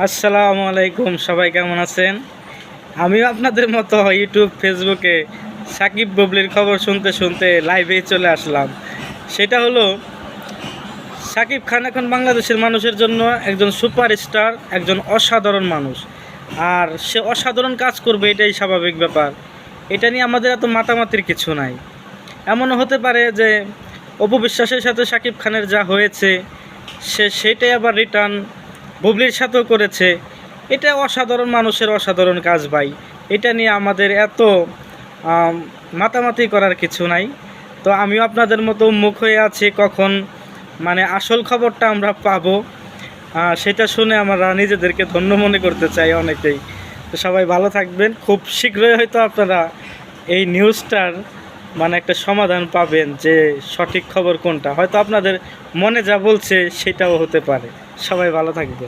আসসালামু আলাইকুম, সবাই কেমন আছেন? আমিও আপনাদের মতো ইউটিউব ফেসবুকে সাকিব বুবলির খবর শুনতে শুনতে লাইভে চলে আসলাম। সেটা হলো, সাকিব খান এখন বাংলাদেশের মানুষের জন্য একজন সুপারস্টার, একজন অসাধারণ মানুষ। আর সে অসাধারণ কাজ করবে, এটাই স্বাভাবিক ব্যাপার। এটা নিয়ে আমাদের এত মাতামাতির কিছু নাই। এমনও হতে পারে যে অপু বিশ্বাসের সাথে সাকিব খানের যা হয়েছে, সেটাই আবার রিটার্ন বুবলির সাথেও করেছে। এটা অসাধারণ মানুষের অসাধারণ কাজ ভাই। এটা নিয়ে আমাদের এত মাতামাতি করার কিছু নাই। তো আমিও আপনাদের মতো মুখ হয়ে আছি কখন আসল খবরটা আমরা পাবো। সেটা শুনে আমরা নিজেদেরকে ধন্য মনে করতে চাই অনেকেই। তো সবাই ভালো থাকবেন। খুব শীঘ্রই হয়তো আপনারা এই নিউজটার একটা সমাধান পাবেন যে সঠিক খবর কোনটা। হয়তো আপনাদের মনে যা বলছে সেটাও হতে পারে। সবাই ভালো থাকবে।